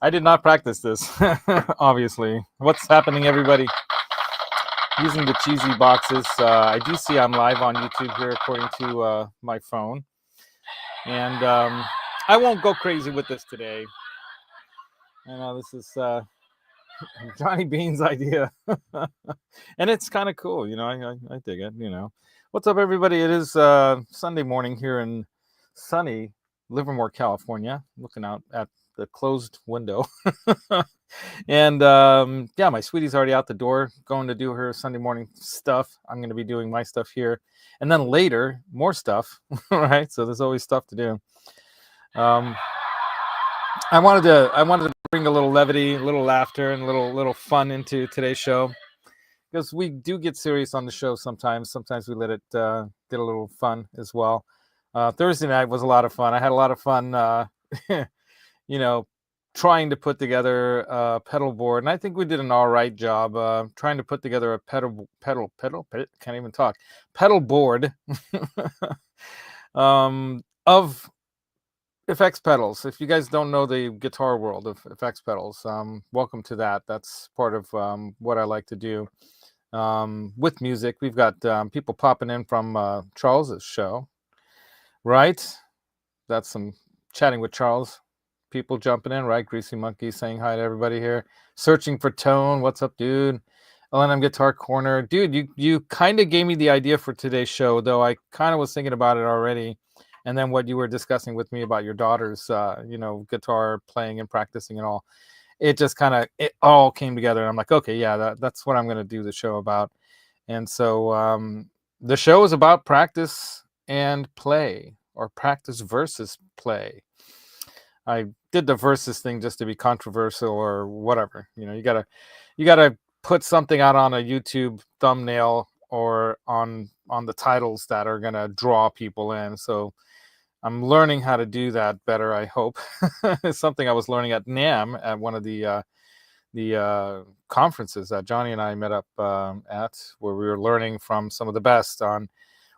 I did not practice this, obviously. What's happening, everybody? Using the cheesy boxes. I do see I'm live on YouTube here according to my phone. And I won't go crazy with this today. I know this is Johnny Bean's idea. And it's kind of cool, you know, I dig it, you know. What's up, everybody? It is Sunday morning here in sunny Livermore, California. Looking out at the closed window. And yeah, my sweetie's already out the door going to do her Sunday morning stuff. I'm going to be doing my stuff here, and then later more stuff. Right, so there's always stuff to do. I wanted to bring a little levity, a little laughter, and a little fun into today's show, because we do get serious on the show sometimes. Sometimes we let it get a little fun as well. Thursday night was a lot of fun. I had a lot of fun you know, trying to put together a pedal board, and I think we did an all right job trying to put together a pedal can't even talk, pedal board of effects pedals. If you guys don't know the guitar world of effects pedals, welcome to that. That's part of what I like to do with music. We've got people popping in from Charles's show, right? That's some chatting with Charles. People jumping in, right? Greasy Monkey saying hi to everybody here. Searching for Tone. What's up, dude? LNM Guitar Corner. Dude, you kind of gave me the idea for today's show, though I kind of was thinking about it already. And then what you were discussing with me about your daughter's, you know, guitar playing and practicing and all. It just it all came together. And I'm like, okay, yeah, that's what I'm going to do the show about. And so the show is about practice and play, or practice versus play. I did the versus thing just to be controversial or whatever. You know, you gotta put something out on a YouTube thumbnail or on the titles that are gonna draw people in. So I'm learning how to do that better, I hope. It's something I was learning at NAMM at one of the conferences that Johnny and I met up at, where we were learning from some of the best on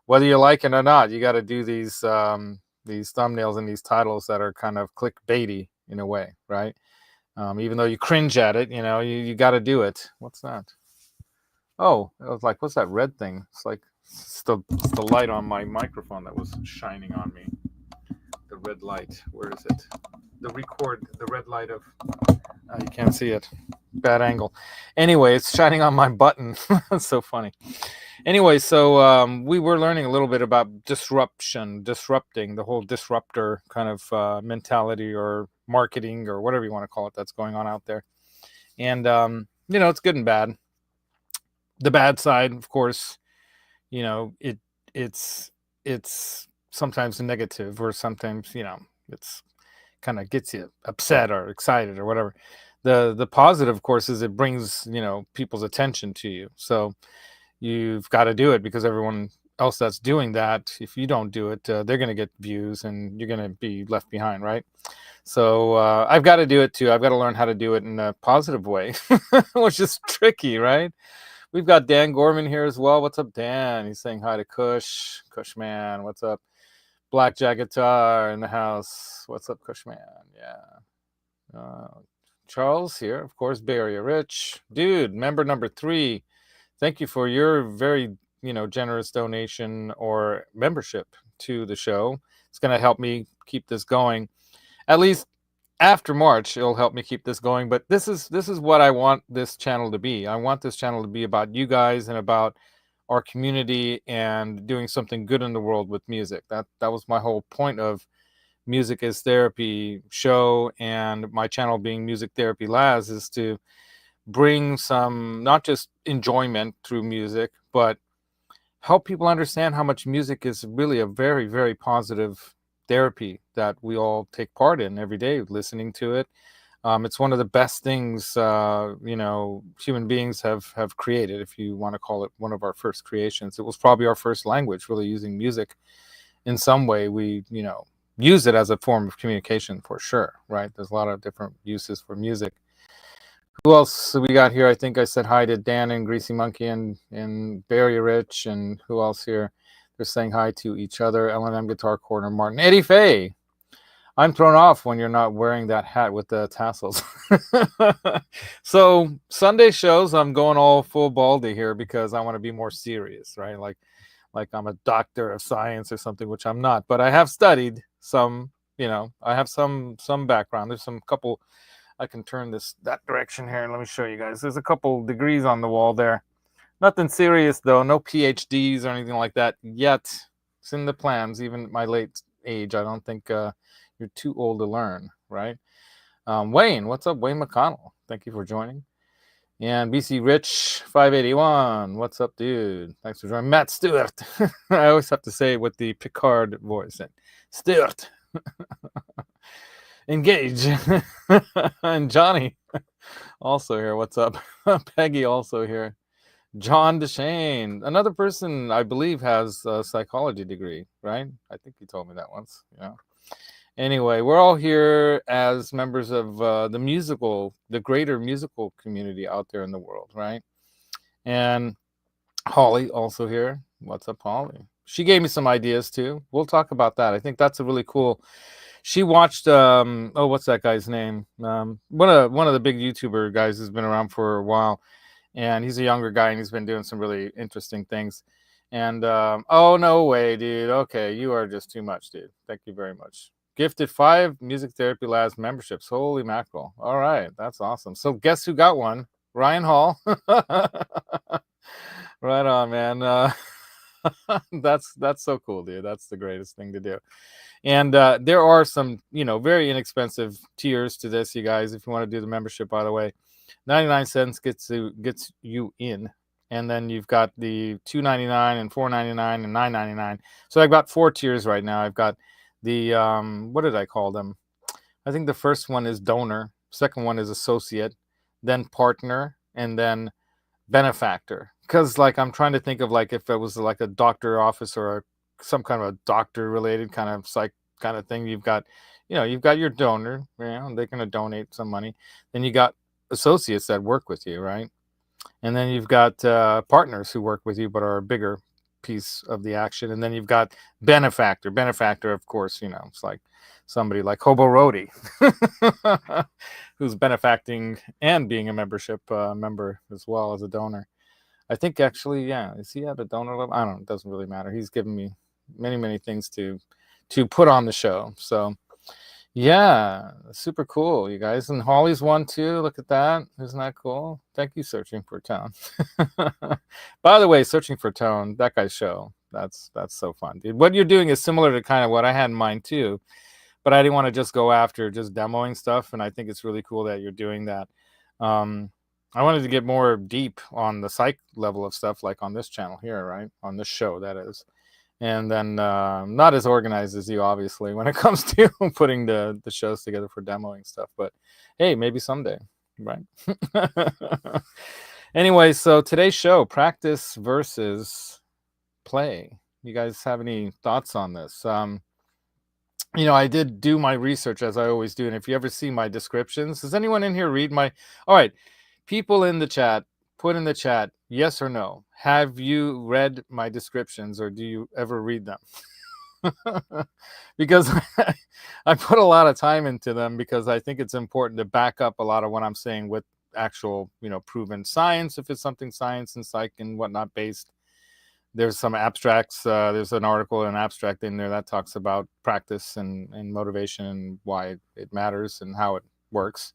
whether you like it or not. You got to do these thumbnails and these titles that are kind of clickbaity in a way, right? Even though you cringe at it, you know, you got to do it. What's that? Oh, I was like, what's that red thing? It's like it's the light on my microphone that was shining on me. The red light. Where is it? The red light of. You can't see it. Bad angle. Anyway, it's shining on my button. That's so funny. Anyway, so we were learning a little bit about disrupting, the whole disruptor kind of mentality or marketing or whatever you want to call it that's going on out there. And, you know, it's good and bad. The bad side, of course, you know, it's sometimes negative, or sometimes, you know, it's kind of gets you upset or excited or whatever. The positive, of course, is it brings, you know, people's attention to you. So you've got to do it, because everyone else that's doing that, if you don't do it, they're going to get views and you're going to be left behind, right? So I've got to do it too. I've got to learn how to do it in a positive way, which is tricky, right? We've got Dan Gorman here as well. What's up, Dan? He's saying hi to Kush man. What's up? Blackjack Guitar in the house. What's up, Kush man? Yeah. Charles here, of course. Barrier Rich, dude, member number 3. Thank you for your very, you know, generous donation or membership to the show. It's going to help me keep this going. At least after March, it'll help me keep this going. But this is what I want this channel to be. I want this channel to be about you guys and about our community and doing something good in the world with music. That was my whole point of Music is Therapy show, and my channel being Music Therapy Laz, is to bring some, not just enjoyment through music, but help people understand how much music is really a very, very positive therapy that we all take part in every day, listening to it. It's one of the best things, you know, human beings have created, if you want to call it one of our first creations. It was probably our first language, really, using music in some way. We, you know, use it as a form of communication for sure, right? There's a lot of different uses for music. Who else we got here? I think I said hi to Dan and Greasy Monkey and Barry Rich, and who else here? They're saying hi to each other. LNM Guitar Corner, Martin, Eddie Faye. I'm thrown off when you're not wearing that hat with the tassels. So Sunday shows, I'm going all full baldy here because I want to be more serious, right? Like I'm a doctor of science or something, which I'm not, but I have studied some. I have some background. There's some couple. I can turn this that direction here and let me show you guys. There's a couple degrees on the wall there. Nothing serious though. No PhDs or anything like that yet. It's in the plans. Even at my late age, I don't think you're too old to learn, right? Wayne, what's up, Wayne McConnell? Thank you for joining. And BC Rich 581, what's up, dude? Thanks for joining. Matt Stewart. I always have to say it with the Picard voice. Stewart. Engage. And Johnny also here. What's up? Peggy also here. John DeShane, another person I believe has a psychology degree, right? I think you told me that once. Yeah. Anyway, we're all here as members of the greater musical community out there in the world, right? And Holly also here. What's up, Holly? She gave me some ideas too. We'll talk about that. I think that's a really cool. She watched what's that guy's name? One of the big YouTuber guys who's been around for a while, and he's a younger guy and he's been doing some really interesting things. And oh no way, dude. Okay, you are just too much, dude. Thank you very much. Gifted 5 music therapy labs memberships. Holy mackerel. All right, that's awesome. So guess who got one? Ryan Hall. Right on, man. That's so cool, dude. That's the greatest thing to do. And there are some, very inexpensive tiers to this, you guys. If you want to do the membership, by the way, 99 cents gets you in. And then you've got the $2.99 and $4.99 and $9.99. So I've got 4 tiers right now. I've got the what did I call them? I think the first one is donor, second one is associate, then partner, and then benefactor. Because I'm trying to think of if it was like a doctor office or some kind of a doctor related kind of psych kind of thing. You've got your donor, they're going to donate some money. Then you got associates that work with you, right? And then you've got partners who work with you but are a bigger piece of the action. And then you've got benefactor. Benefactor, of course, it's like somebody like Hobo Roadie who's benefacting and being a membership member as well as a donor. I think actually, yeah, is he at a donor level? I don't know. It doesn't really matter. He's given me many things to put on the show. So yeah, super cool, you guys. And Holly's one too. Look at that. Isn't that cool? Thank you, Searching for Tone. By the way, Searching for Tone, that guy's show. That's so fun, dude. What you're doing is similar to kind of what I had in mind too, but I didn't want to just go after just demoing stuff. And I think it's really cool that you're doing that. I wanted to get more deep on the psych level of stuff, like on this channel here, right? On this show, that is. And then not as organized as you, obviously, when it comes to putting the shows together for demoing stuff. But hey, maybe someday, right? Anyway, so today's show, practice versus play. You guys have any thoughts on this? I did do my research, as I always do. And if you ever see my descriptions, does anyone in here read my... All right, people in the chat, put in the chat, yes or no. Have you read my descriptions, or do you ever read them? Because I put a lot of time into them, because I think it's important to back up a lot of what I'm saying with actual, proven science, if it's something science and psych and whatnot based. There's some abstracts. There's an article, an abstract in there that talks about practice and motivation and why it matters and how it works.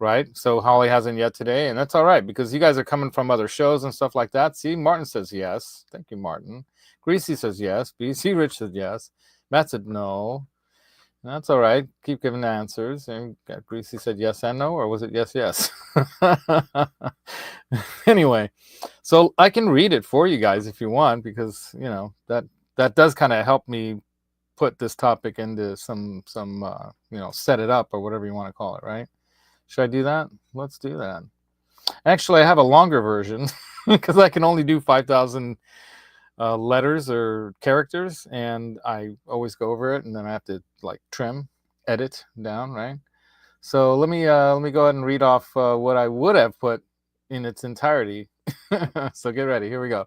Right? So Holly hasn't yet today, and that's all right, because you guys are coming from other shows and stuff like that. See, Martin says yes. Thank you, Martin. Greasy says yes. BC Rich said yes. Matt said no. That's all right. Keep giving the answers. And Greasy said yes and no, or was it yes? Anyway, so I can read it for you guys if you want, because that does kind of help me put this topic into some set it up, or whatever you want to call it, right? Should I do that? Let's do that. Actually, I have a longer version because I can only do 5,000 letters or characters, and I always go over it, and then I have to trim, edit down, right? So let me go ahead and read off what I would have put in its entirety. So get ready. Here we go.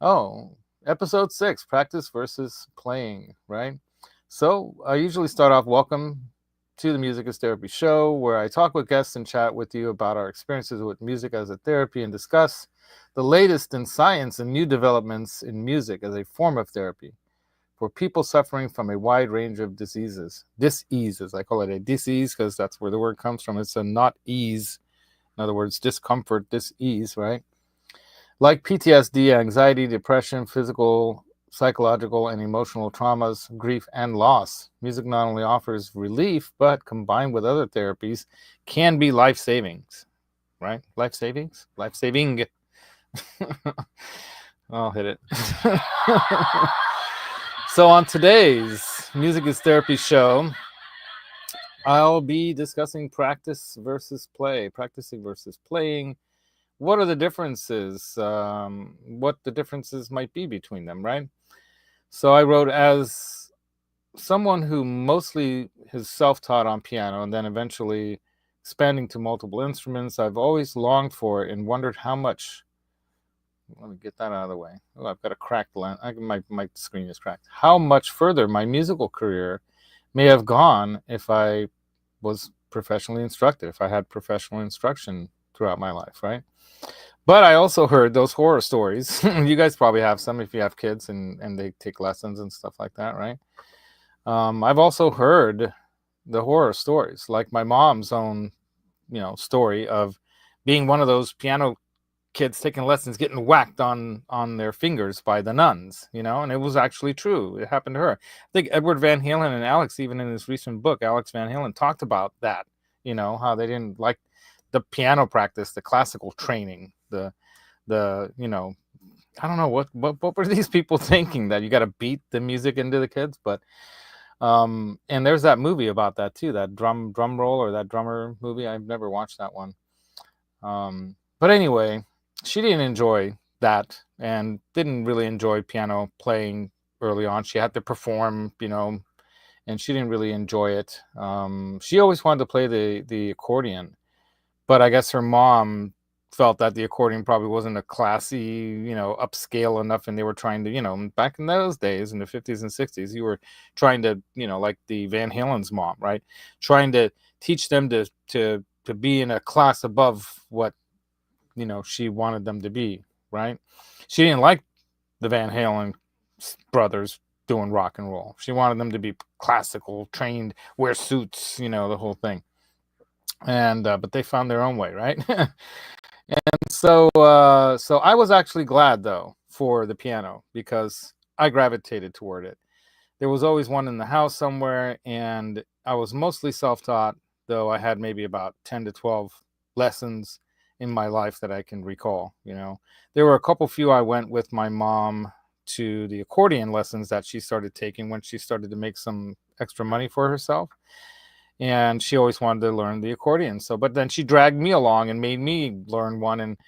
Oh, episode 6, practice versus playing, right? So I usually start off, welcome to the Music is Therapy show, where I talk with guests and chat with you about our experiences with music as a therapy and discuss the latest in science and new developments in music as a form of therapy for people suffering from a wide range of diseases. Diseases, I call it a disease because that's where the word comes from. It's a not ease. In other words, discomfort, dis-ease, right? Like PTSD, anxiety, depression, physical, psychological, and emotional traumas, grief, and loss. Music not only offers relief, but combined with other therapies, can be life savings, right? Life savings? Life saving. I'll hit it. So, on today's Music is Therapy show, I'll be discussing practice versus play, practicing versus playing. What are the differences? What the differences might be between them, right? So I wrote, as someone who mostly is self-taught on piano and then eventually expanding to multiple instruments, I've always longed for it and wondered how much. Let me get that out of the way. Oh, I've got a cracked lens. My screen is cracked. How much further my musical career may have gone if I was professionally instructed, if I had professional instruction throughout my life, right? But I also heard those horror stories. You guys probably have some if you have kids and they take lessons and stuff like that, right? I've also heard the horror stories, like my mom's own, story of being one of those piano kids taking lessons, getting whacked on their fingers by the nuns, and it was actually true. It happened to her. I think Edward Van Halen and Alex, even in his recent book, Alex Van Halen, talked about that. How they didn't like the piano practice, the classical training, the I don't know what were these people thinking, that you got to beat the music into the kids. But and there's that movie about that too, that drum roll, or that drummer movie. I've never watched that one. But anyway, she didn't enjoy that and didn't really enjoy piano playing early on. She had to perform, and she didn't really enjoy it. She always wanted to play the accordion, but I guess her mom felt that the accordion probably wasn't a classy, upscale enough, and they were trying to, back in those days, in the 50s and 60s, you were trying to, like the Van Halen's mom, right? Trying to teach them to be in a class above what, she wanted them to be, right? She didn't like the Van Halen brothers doing rock and roll. She wanted them to be classical, trained, wear suits, the whole thing. And but they found their own way, right? And so I was actually glad, though, for the piano, because I gravitated toward it. There was always one in the house somewhere, and I was mostly self-taught, though I had maybe about 10 to 12 lessons in my life that I can recall. There were a couple few I went with my mom to the accordion lessons that she started taking when she started to make some extra money for herself. And she always wanted to learn the accordion. So, but then she dragged me along and made me learn one. And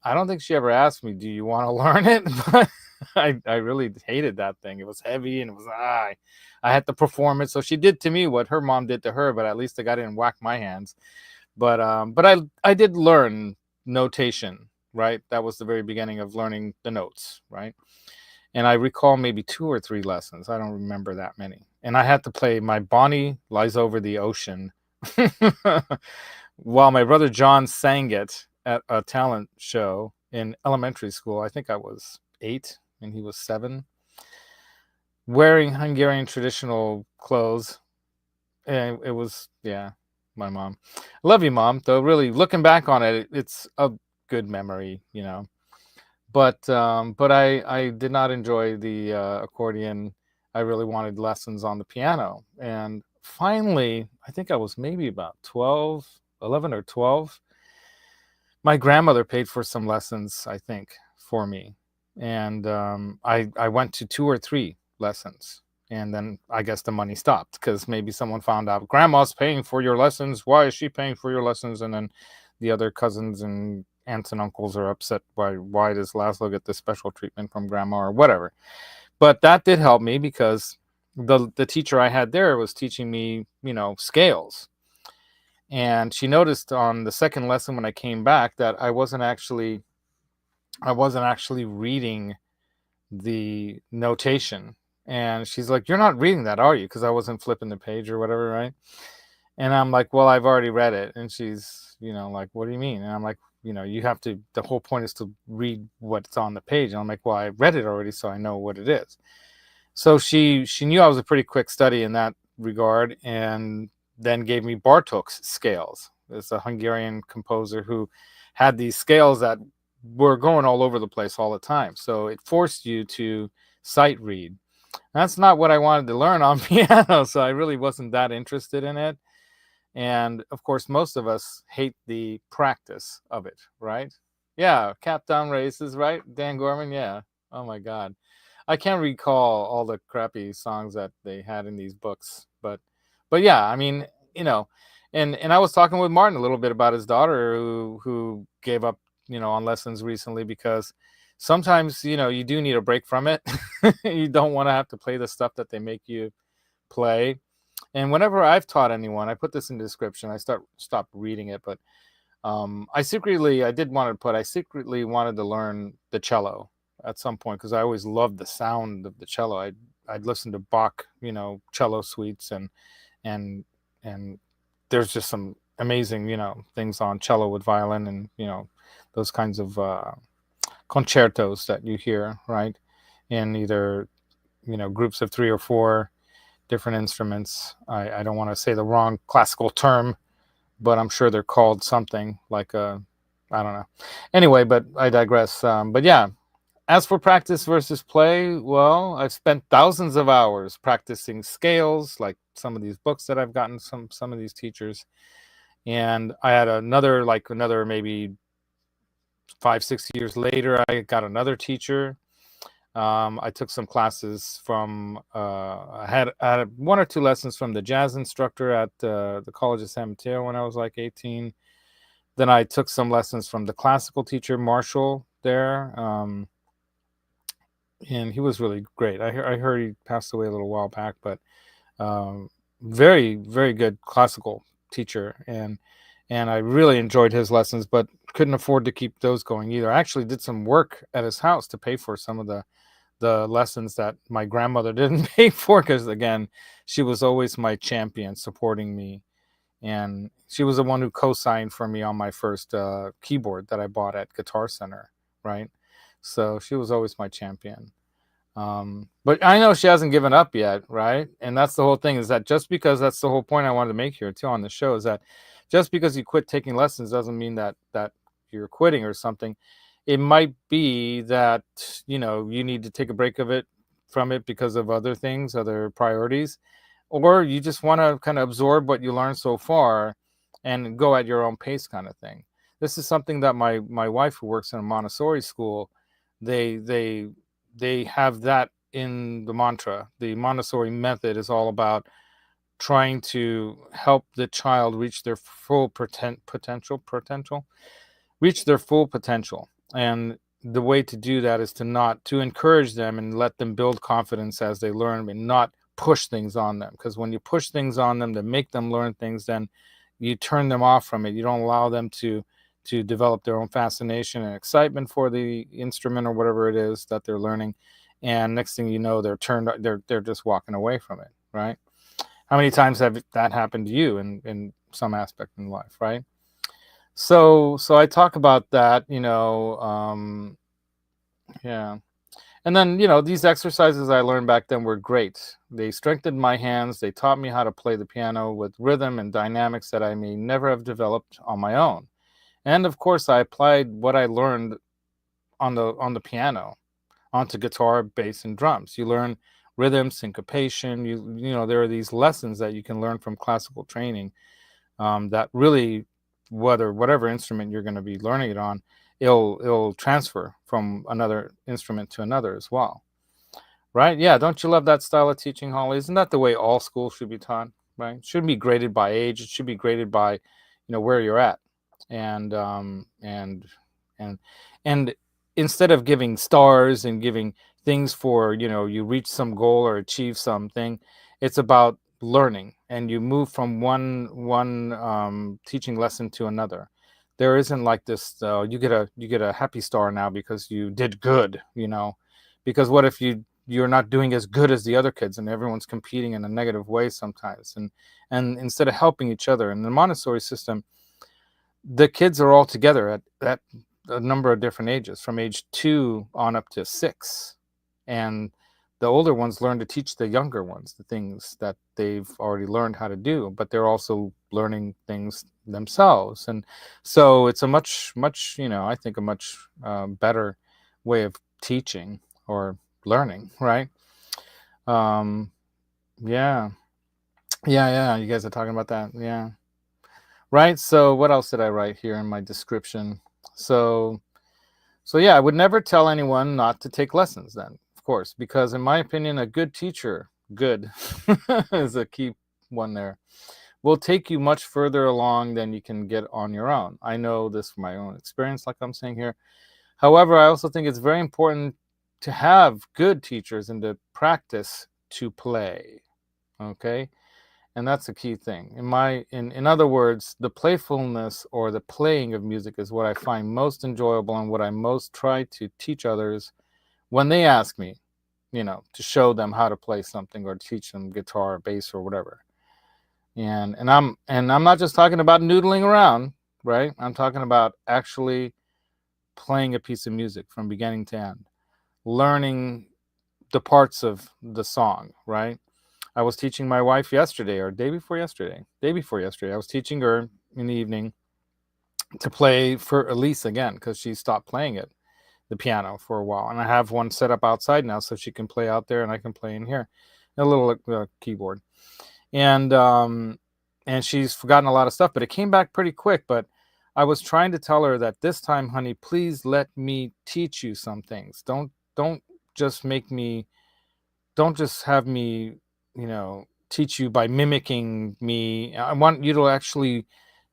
I don't think she ever asked me, do you want to learn it? But I really hated that thing. It was heavy, and it was, I had to perform it. So she did to me what her mom did to her, but at least the guy didn't whack my hands. But I did learn notation, right? That was the very beginning of learning the notes, right? And I recall maybe 2 or 3 lessons. I don't remember that many. And I had to play My Bonnie Lies Over the Ocean while my brother John sang it at a talent show in elementary school. I think I was 8 and he was 7, wearing Hungarian traditional clothes. And it was, yeah, my mom. I love you, Mom. Though, really, looking back on it, it's a good memory, But I did not enjoy the accordion. I really wanted lessons on the piano. And finally, I think I was maybe about 11 or 12. My grandmother paid for some lessons, I think, for me. And I went to 2 or 3 lessons. And then I guess the money stopped, because maybe someone found out, Grandma's paying for your lessons. Why is she paying for your lessons? And then the other cousins and aunts and uncles are upset, why does Laszlo get this special treatment from Grandma, or whatever. But that did help me, because the teacher I had there was teaching me, scales. And she noticed on the second lesson when I came back that I wasn't actually reading the notation And she's like, "You're not reading that, are you?" Because I wasn't flipping the page or whatever, right? And I'm like, "Well, I've already read it." And she's, like, "What do you mean?" And I'm like, you have to, the whole point is to read what's on the page. And I'm like, "Well, I read it already, so I know what it is." So she knew I was a pretty quick study in that regard, and then gave me Bartók's scales. It's a Hungarian composer who had these scales that were going all over the place all the time. So it forced you to sight read. That's not what I wanted to learn on piano, so I really wasn't that interested in it. And of course, most of us hate the practice of it, right? Yeah, cap down races, right? Dan Gorman, yeah. Oh my God. I can't recall all the crappy songs that they had in these books, but yeah, I mean, you know, and I was talking with Martin a little bit about his daughter who gave up, on lessons recently, because sometimes, you do need a break from it. You don't want to have to play the stuff that they make you play. And whenever I've taught anyone, I put this in the description. I stopped reading it, but I secretly wanted to learn the cello at some point, because I always loved the sound of the cello. I'd listen to Bach, cello suites, and and there's just some amazing, things on cello with violin, and those kinds of concertos that you hear, right, in either groups of 3 or 4 different instruments. I don't want to say the wrong classical term, but I'm sure they're called something like I don't know. Anyway, but I digress. But yeah, as for practice versus play, well, I've spent thousands of hours practicing scales, like some of these books that I've gotten some of these teachers. And I had another maybe 5-6 years later, I got another teacher. I took some classes from, I had 1 or 2 lessons from the jazz instructor at the College of San Mateo when I was like 18. Then I took some lessons from the classical teacher, Marshall, there. And he was really great. I heard he passed away a little while back, but um, very, very good classical teacher. And I really enjoyed his lessons, but couldn't afford to keep those going either. I actually did some work at his house to pay for some of the lessons that my grandmother didn't pay for, because again, she was always my champion, supporting me, and she was the one who co-signed for me on my first keyboard that I bought at Guitar Center, right? So she was always my champion. But I know she hasn't given up yet, right? And that's the whole thing, is that just because, that's the whole point I wanted to make here too on the show, is that just because you quit taking lessons doesn't mean that you're quitting or something. It might be that you need to take a break from it because of other things, other priorities, or you just want to kind of absorb what you learned so far and go at your own pace, kind of thing. This is something that my wife, who works in a Montessori school, they they they have that in the mantra. The Montessori method is all about trying to help the child reach their full potential, reach their full potential. And the way to do that is to encourage them and let them build confidence as they learn, and not push things on them. Because when you push things on them to make them learn things, then you turn them off from it. You don't allow them to develop their own fascination and excitement for the instrument or whatever it is that they're learning. And next thing you know, they're just walking away from it, right? How many times have that happened to you in some aspect in life, right? So I talk about that, yeah. And then, these exercises I learned back then were great. They strengthened my hands. They taught me how to play the piano with rhythm and dynamics that I may never have developed on my own. And of course, I applied what I learned on the piano onto guitar, bass, and drums. You learn rhythm, syncopation. There are these lessons that you can learn from classical training, that really, whatever instrument you're going to be learning it on, it'll transfer from another instrument to another as well, right? Yeah, don't you love that style of teaching, Holly? Isn't that the way all schools should be taught, right? It shouldn't be graded by age. It should be graded by where you're at, and and and instead of giving stars and giving things for you reach some goal or achieve something, it's about learning, and you move from one teaching lesson to another. There isn't like this, you get a happy star now because you did good, because what if you you're not doing as good as the other kids, and everyone's competing in a negative way sometimes. And instead of helping each other, in the Montessori system, the kids are all together at a number of different ages, from age 2 on up to 6. And the older ones learn to teach the younger ones the things that they've already learned how to do, but they're also learning things themselves. And so it's a much, I think a much better way of teaching or learning, right? Um, yeah. Yeah. You guys are talking about that. Yeah. Right. So what else did I write here in my description? So yeah, I would never tell anyone not to take lessons then, of course, because in my opinion, a good teacher, good is a key one there, will take you much further along than you can get on your own. I know this from my own experience, like I'm saying here. However, I also think it's very important to have good teachers and to practice to play. Okay. And that's a key thing. In other words, the playfulness or the playing of music is what I find most enjoyable and what I most try to teach others when they ask me, to show them how to play something or teach them guitar or bass or whatever. And I'm not just talking about noodling around, right? I'm talking about actually playing a piece of music from beginning to end, learning the parts of the song, right? I was teaching my wife yesterday or day before yesterday. I was teaching her in the evening to play for Elise again because she stopped playing the piano for a while. And I have one set up outside now so she can play out there and I can play in here. A little keyboard. And she's forgotten a lot of stuff, but it came back pretty quick. But I was trying to tell her that this time, honey, please let me teach you some things. Don't just have me, teach you by mimicking me. I want you to actually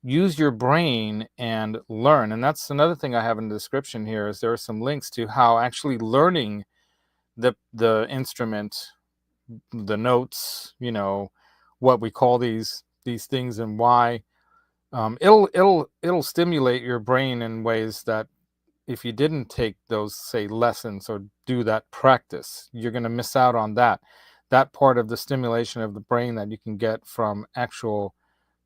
use your brain and learn. And that's another thing I have in the description here is there are some links to how actually learning the instrument, the notes, what we call these things and why it'll stimulate your brain in ways that if you didn't take those, say, lessons or do that practice, you're going to miss out on that part of the stimulation of the brain that you can get from actual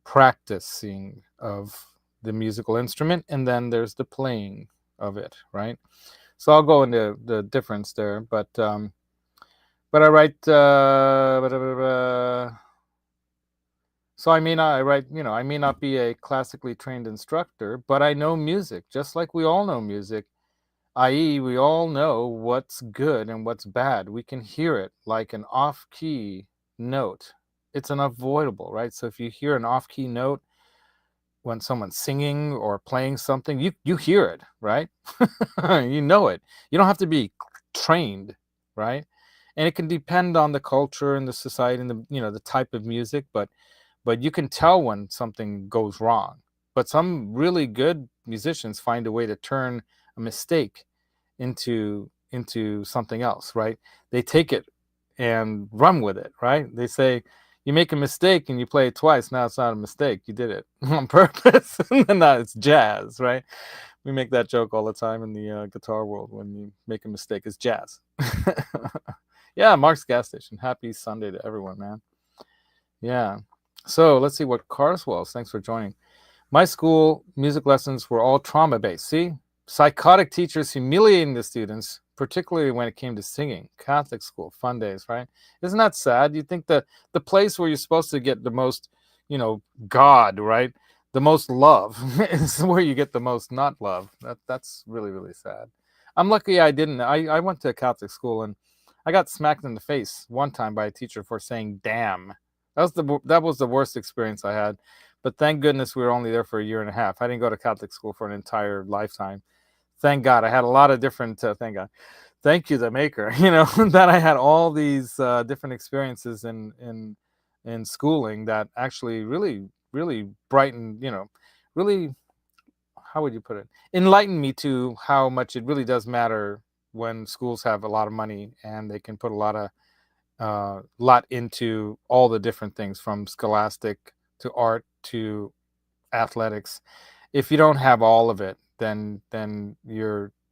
practicing of the musical instrument. And then there's the playing of it, right? So I'll go into the difference there, but I write so I may not be a classically trained instructor, but I know music, just like we all know music, i.e., we all know what's good and what's bad. We can hear it like an off-key note. It's unavoidable, right? So if you hear an off-key note when someone's singing or playing something, you hear it, right? You know it. You don't have to be trained, right? And it can depend on the culture and the society and the type of music, but you can tell when something goes wrong. But some really good musicians find a way to turn a mistake into something else, right? They take it and run with it, right? They say you make a mistake and you play it twice. Now it's not a mistake. You did it on purpose. And now it's jazz, right? We make that joke all the time in the guitar world. When you make a mistake, it's jazz. Yeah, Mark's Gas Station. Happy Sunday to everyone, man. Yeah. So let's see what Carswells. Thanks for joining. My school music lessons were all trauma-based. See? Psychotic teachers humiliating the students, particularly when it came to singing. Catholic school, fun days, right? Isn't that sad? You think the place where you're supposed to get the most, God, right? The most love is where you get the most not love. That's really, really sad. I'm lucky I didn't. I went to a Catholic school and I got smacked in the face one time by a teacher for saying damn. That was the worst experience I had. But thank goodness we were only there for a year and a half. I didn't go to Catholic school for an entire lifetime. Thank God. I had a lot of different, thank God. Thank you, the maker, that I had all these different experiences in schooling that actually really, really brightened, really, how would you put it? Enlightened me to how much it really does matter when schools have a lot of money and they can put a lot into all the different things from scholastic to art to athletics. If you don't have all of it, then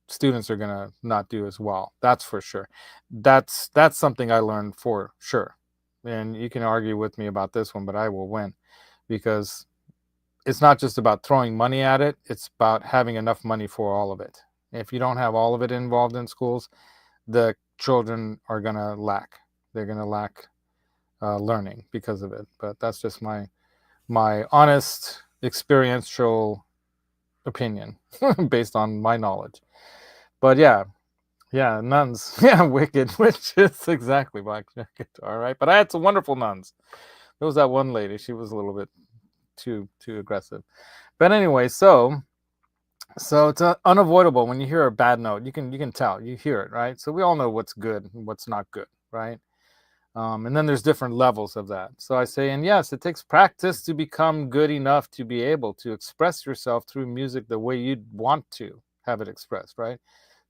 students are gonna not do as well. That's for sure. That's something I learned for sure. And you can argue with me about this one, but I will win, because it's not just about throwing money at it. It's about having enough money for all of it. If you don't have all of it involved in schools, the children are gonna lack. They're gonna lack learning because of it. But that's just my honest experiential opinion based on my knowledge. But yeah, nuns. Yeah, wicked, which is exactly blackjack guitar, right? But I had some wonderful nuns. There was that one lady. She was a little bit too aggressive. But anyway, so it's unavoidable when you hear a bad note. You can tell. You hear it, right? So we all know what's good and what's not good, right? And then there's different levels of that. So I say, and yes, it takes practice to become good enough to be able to express yourself through music the way you'd want to have it expressed, right?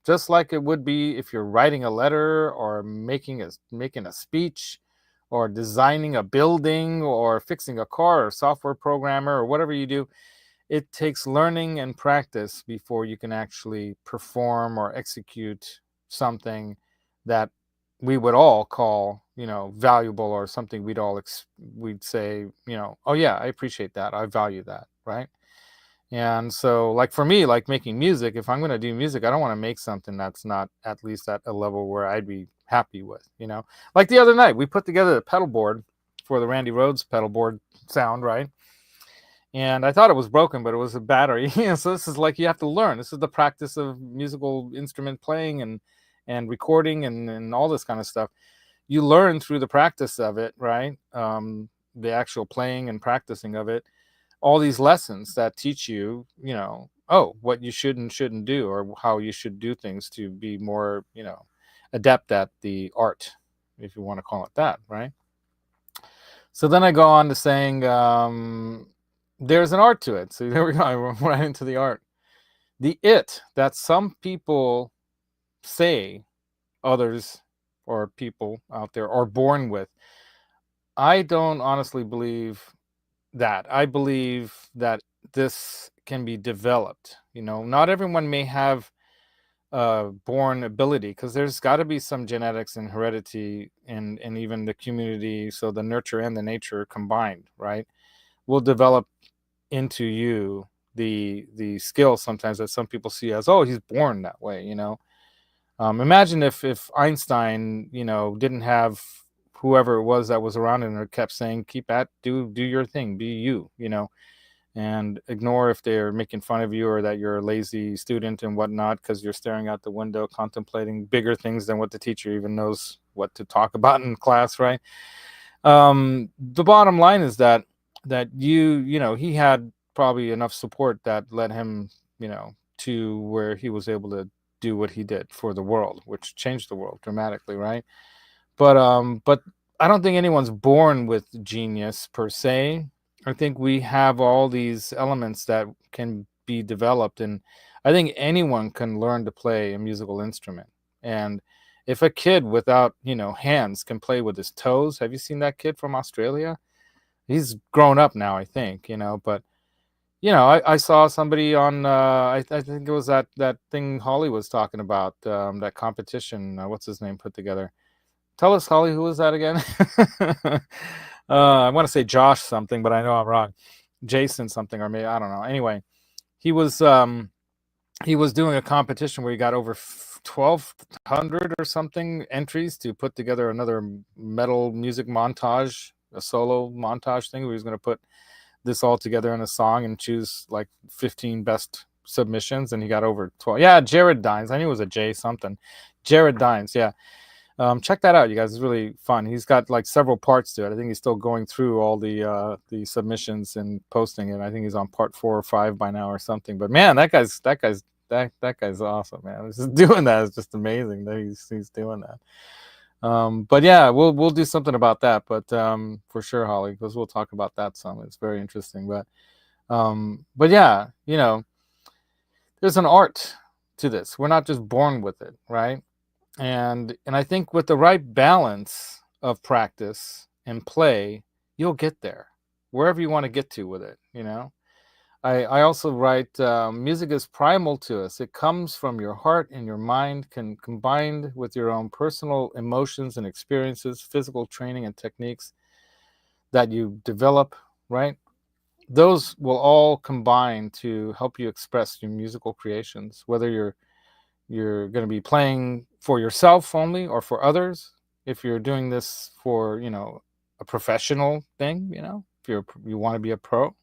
Just like it would be if you're writing a letter or making a speech or designing a building or fixing a car or software programmer or whatever you do. It takes learning and practice before you can actually perform or execute something that we would all call, valuable, or something we'd say, oh yeah, I appreciate that, I value that, right? And so, like for me, like making music, if I'm going to do music, I don't want to make something that's not at least at a level where I'd be happy with, like the other night we put together the pedal board for the Randy Rhoads pedal board sound, right? And I thought it was broken, but it was a battery. So this is like, you have to learn. This is the practice of musical instrument playing and recording and all this kind of stuff. You learn through the practice of it, right? The actual playing and practicing of it. All these lessons that teach you, what you should and shouldn't do, or how you should do things to be more, adept at the art, if you want to call it that, right? So then I go on to saying, there's an art to it. So there we go. I went right into the art. The it that some people say others or people out there are born with, I don't honestly believe that. I believe that this can be developed. Not everyone may have born ability, because there's got to be some genetics and heredity and even the community. So the nurture and the nature combined, right, will develop into you the skill sometimes that some people see as, oh, he's born that way. Imagine if Einstein didn't have whoever it was that was around him and kept saying, do your thing, be you, and ignore if they're making fun of you or that you're a lazy student and whatnot because you're staring out the window contemplating bigger things than what the teacher even knows what to talk about in class, right? The bottom line is that he had probably enough support that led him, to where he was able to do what he did for the world, which changed the world dramatically, right? But I don't think anyone's born with genius per se. I think we have all these elements that can be developed, and I think anyone can learn to play a musical instrument. And if a kid without, hands can play with his toes, have you seen that kid from Australia? He's grown up now, I think, but I saw somebody on, I think it was that thing Holly was talking about, that competition, what's his name, put together. Tell us, Holly, who was that again? I want to say Josh something, but I know I'm wrong. Jason something, or maybe, I don't know. Anyway, he was doing a competition where he got over 1,200 or something entries to put together another metal music montage, a solo montage thing where he was going to put this all together in a song and choose like 15 best submissions, and he got over 12. Yeah, Jared Dines. I knew it was a J something. Jared Dines, yeah. Check that out, you guys. It's really fun. He's got like several parts to it. I think he's still going through all the submissions and posting it. I think he's on part 4 or 5 by now or something. But man, that guy's awesome, man. Just doing that is just amazing that he's doing that. But yeah, we'll do something about that. But for sure, Holly, because we'll talk about that some. It's very interesting. But yeah, there's an art to this. We're not just born with it, right? And I think with the right balance of practice and play, you'll get there wherever you want to get to with it. I also write, music is primal to us. It comes from your heart and your mind, combined with your own personal emotions and experiences, physical training and techniques that you develop, right? Those will all combine to help you express your musical creations, whether you're going to be playing for yourself only or for others. If you're doing this for, a professional thing, if you want to be a pro,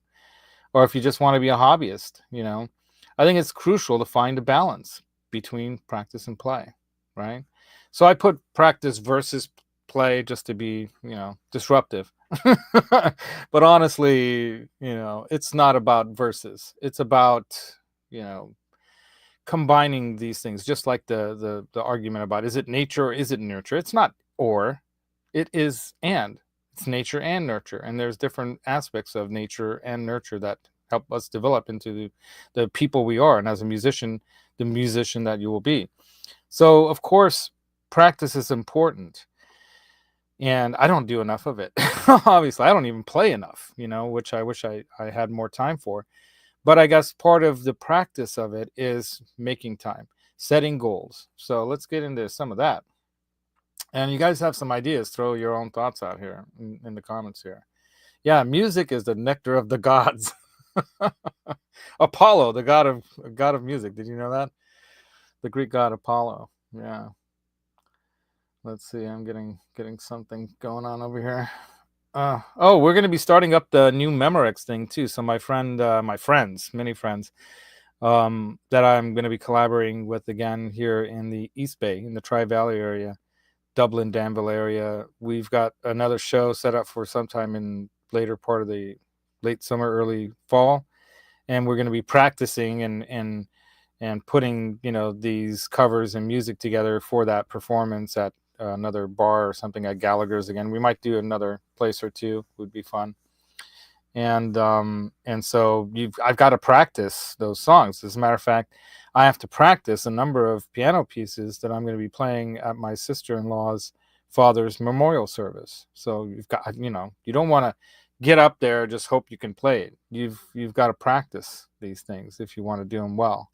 or if you just want to be a hobbyist, I think it's crucial to find a balance between practice and play, right? So I put practice versus play just to be, disruptive. But honestly, it's not about versus. It's about, you know, combining these things, just like the argument about, is it nature or is it nurture? It's not or, it is and. It's nature and nurture, and there's different aspects of nature and nurture that help us develop into the people we are, and as a musician, the musician that you will be. So of course, practice is important, and I don't do enough of it. Obviously, I don't even play enough, which I wish I had more time for. But I guess part of the practice of it is making time, setting goals. So let's get into some of that. And you guys have some ideas, throw your own thoughts out here in the comments here. Yeah, music is the nectar of the gods. Apollo, the god of music. Did you know that? The Greek god Apollo. Yeah. Let's see. I'm getting something going on over here. Oh, we're going to be starting up the new Memorex thing too. So my friends, many friends, that I'm going to be collaborating with again here in the East Bay, in the Tri-Valley area, Dublin, Danville area. We've got another show set up for sometime in later part of the late summer, early fall, and we're going to be practicing and putting these covers and music together for that performance at another bar or something at Gallagher's again. We might do another place or two. Would be fun. And so I've got to practice those songs. As a matter of fact, I have to practice a number of piano pieces that I'm going to be playing at my sister-in-law's father's memorial service. So you've got, you don't want to get up there just hope you can play it. You've got to practice these things if you want to do them well,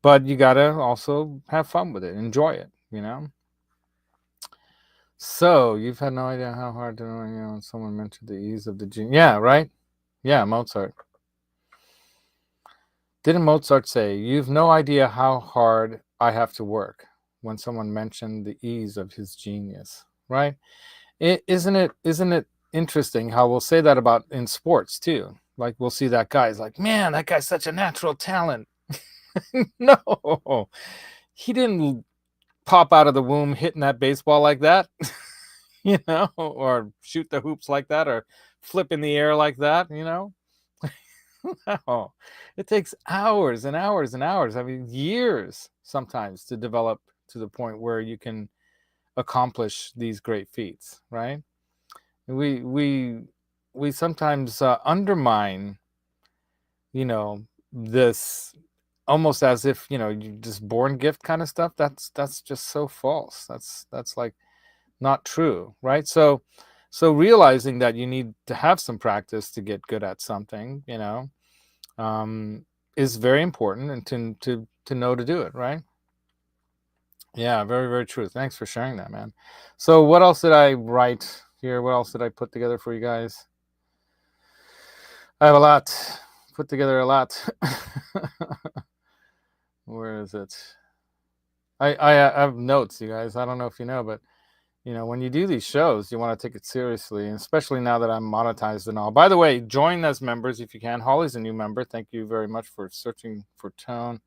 but you got to also have fun with it, enjoy it, So you've had no idea how hard to know, when someone mentioned the ease of the gene. Yeah, right? Yeah, Mozart. Didn't Mozart say, "You've no idea how hard I have to work," when someone mentioned the ease of his genius, right? Isn't it interesting how we'll say that about in sports too? Like we'll see that guy's like, "Man, that guy's such a natural talent." No, he didn't pop out of the womb hitting that baseball like that. Or shoot the hoops like that, or flip in the air like that, No, it takes hours and hours and hours. I mean, years sometimes to develop to the point where you can accomplish these great feats, right? We sometimes undermine, this almost as if you just born gift kind of stuff. That's just so false. That's like not true, right? So realizing that you need to have some practice to get good at something, is very important, and to know to do it, right? Yeah, very, very true. Thanks for sharing that, man. So what else did I write here? What else did I put together for you guys? I have a lot. Put together a lot. Where is it? I have notes, you guys. I don't know if you know, but when you do these shows, you want to take it seriously, and especially now that I'm monetized and all. By the way, join as members if you can. Holly's a new member. Thank you very much for searching for tone.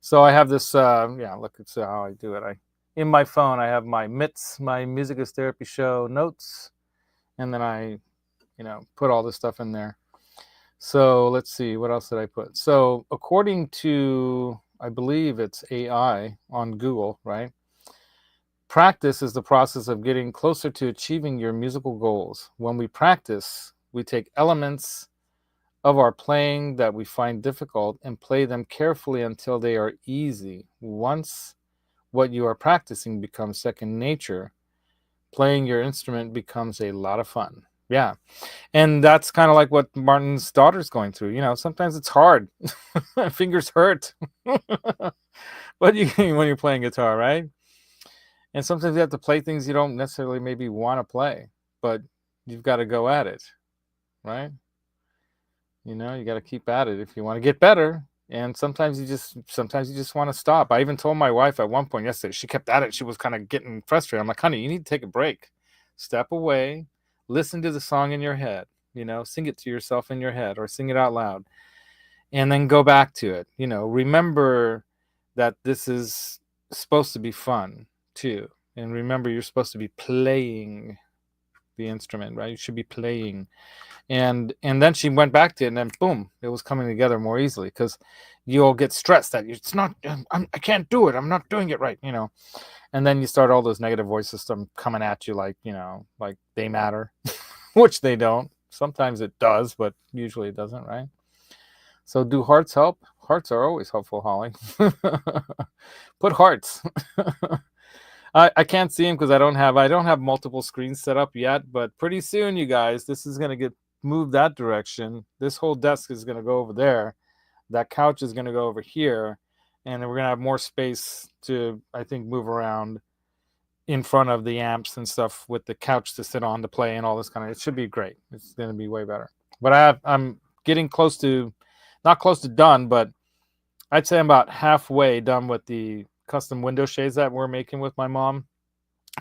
So I have this, look, it's how I do it. In my phone, I have my MITS, my Music is Therapy show notes, and then I, put all this stuff in there. So let's see, what else did I put? So according to, I believe it's AI on Google, right? Practice is the process of getting closer to achieving your musical goals. When we practice, we take elements of our playing that we find difficult and play them carefully until they are easy. Once what you are practicing becomes second nature, playing your instrument becomes a lot of fun. Yeah. And that's kind of like what Martin's daughter's going through. Sometimes it's hard. Fingers hurt. But when you're playing guitar, right? And sometimes you have to play things you don't necessarily maybe want to play, but you've got to go at it, right? You got to keep at it if you want to get better. And sometimes you just want to stop. I even told my wife at one point yesterday, she kept at it. She was kind of getting frustrated. I'm like, honey, you need to take a break, step away, listen to the song in your head, sing it to yourself in your head or sing it out loud, and then go back to it. Remember that this is supposed to be fun too. And remember, you're supposed to be playing the instrument, right? You should be playing. And then she went back to it, and then boom, it was coming together more easily, because you'll get stressed that it's not, I can't do it, I'm not doing it right, and then you start all those negative voice systems coming at you, like like they matter, which they don't. Sometimes it does, but usually it doesn't, right? So do hearts help? Hearts are always helpful, Holly. Put hearts. I can't see them because I don't have multiple screens set up yet, but pretty soon, you guys, this is gonna get moved that direction. This whole desk is gonna go over there. That couch is gonna go over here, and then we're gonna have more space to, I think, move around in front of the amps and stuff, with the couch to sit on to play and all this kind of. It should be great. It's gonna be way better. But I'm getting close to, not close to done, but I'd say I'm about halfway done with the custom window shades that we're making with my mom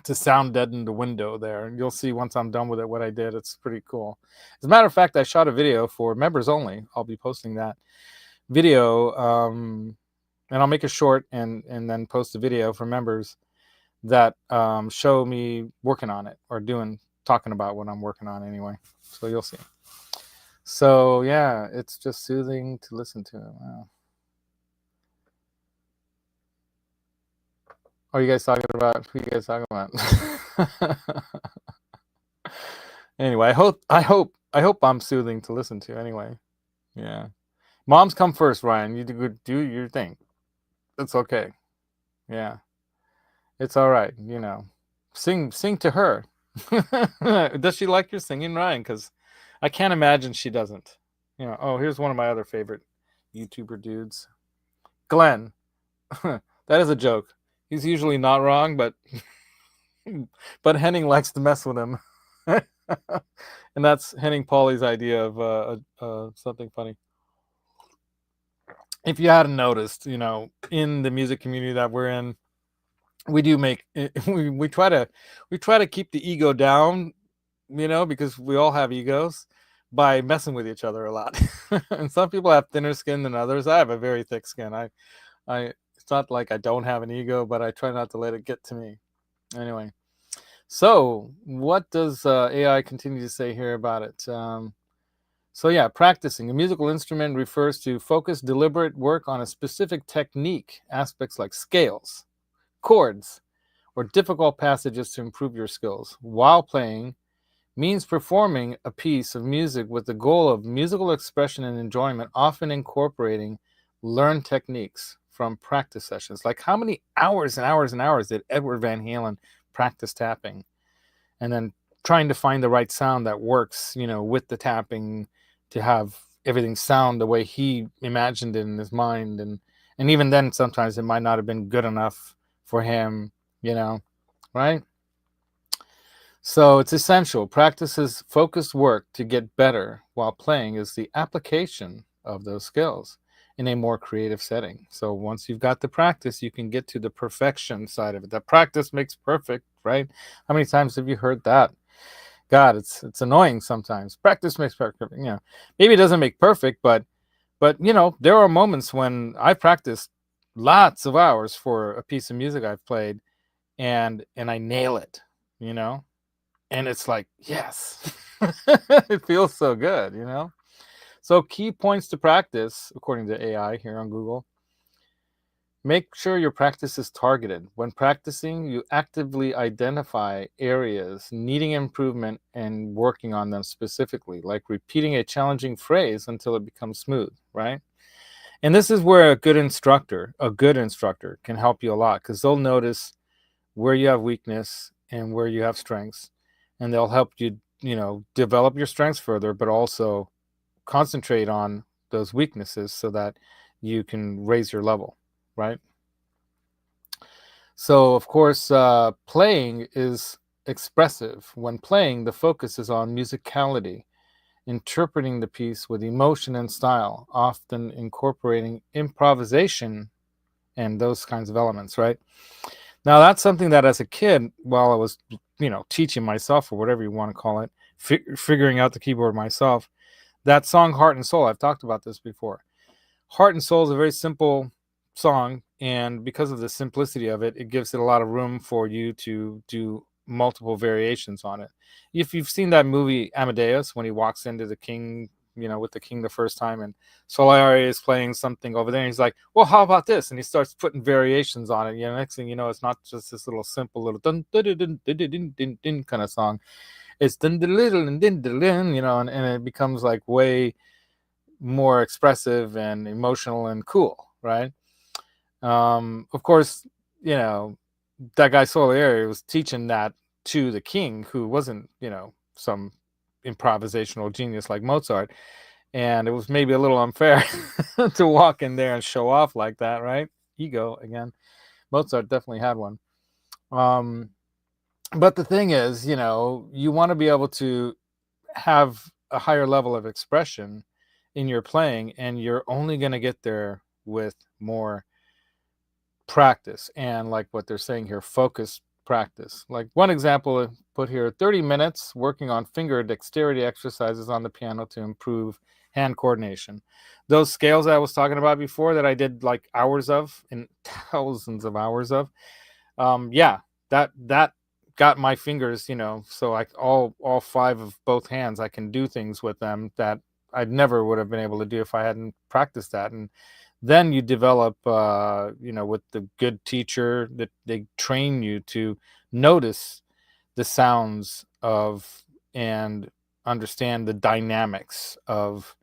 to sound deaden the window there. And you'll see once I'm done with it what I did. It's pretty cool. As a matter of fact, I shot a video for members only. I'll be posting that video, and I'll make a short and then post a video for members that show me working on it, or talking about what I'm working on anyway. So you'll see. So yeah, it's just soothing to listen to. Wow. What are you guys talking about? Who are you guys talking about? Anyway, I hope I'm soothing to listen to. Anyway, yeah. Moms come first, Ryan. You do your thing. It's okay. Yeah, it's all right. Sing to her. Does she like your singing, Ryan? Because I can't imagine she doesn't. Oh, here's one of my other favorite YouTuber dudes, Glenn. That is a joke. He's usually not wrong, but Henning likes to mess with him. And that's Henning Pauly's idea of something funny. If you hadn't noticed, in the music community that we're in, we do make we try to keep the ego down, because we all have egos, by messing with each other a lot. And some people have thinner skin than others. I have a very thick skin. I it's not like I don't have an ego, but I try not to let it get to me. Anyway, so what does AI continue to say here about it? So yeah, practicing a musical instrument refers to focused, deliberate work on a specific technique, aspects like scales, chords, or difficult passages to improve your skills. While playing means performing a piece of music with the goal of musical expression and enjoyment, often incorporating learned techniques from practice sessions. Like, how many hours and hours and hours did Edward Van Halen practice tapping, and then trying to find the right sound that works, with the tapping, to have everything sound the way he imagined it in his mind. And even then, sometimes it might not have been good enough for him, right? So it's essential. Practice is focused work to get better, while playing is the application of those skills in a more creative setting. So once you've got the practice, you can get to the perfection side of it. That practice makes perfect, right? How many times have you heard that? God, it's annoying sometimes. Practice makes perfect. Maybe it doesn't make perfect, but there are moments when I've practiced lots of hours for a piece of music I've played, and I nail it, and it's like, yes. It feels so good, So key points to practice, according to AI here on Google. Make sure your practice is targeted. When practicing, you actively identify areas needing improvement and working on them specifically, like repeating a challenging phrase until it becomes smooth, right? And this is where a good instructor can help you a lot, because they'll notice where you have weakness and where you have strengths, and they'll help you develop your strengths further, but also concentrate on those weaknesses so that you can raise your level, right? So, of course, playing is expressive. When playing, the focus is on musicality, interpreting the piece with emotion and style, often incorporating improvisation and those kinds of elements, right? Now, that's something that as a kid, while I was, teaching myself, or whatever you want to call it, figuring out the keyboard myself, that song Heart and Soul, I've talked about this before. Heart and Soul is a very simple song, and because of the simplicity of it, it gives it a lot of room for you to do multiple variations on it. If you've seen that movie Amadeus, when he walks into the king, with the king the first time, and Solari is playing something over there, and he's like, well, how about this? And he starts putting variations on it. Next thing you know, it's not just this little simple little dun dun dun dun dun dun dun kind of song. It's dun dun dun dun dun dun, and it becomes like way more expressive and emotional and cool, right? Of course, that guy Solieri was teaching that to the king, who wasn't, some improvisational genius like Mozart. And it was maybe a little unfair to walk in there and show off like that, right? Ego again. Mozart definitely had one. But the thing is, you want to be able to have a higher level of expression in your playing, and you're only going to get there with more practice and, like what they're saying here, focused practice. Like one example I put here, 30 minutes working on finger dexterity exercises on the piano to improve hand coordination. Those scales I was talking about before that I did like hours of, and thousands of hours of, that got my fingers, so I all five of both hands, I can do things with them that I never would have been able to do if I hadn't practiced that. And then you develop, with the good teacher, that they train you to notice the sounds of and understand the dynamics of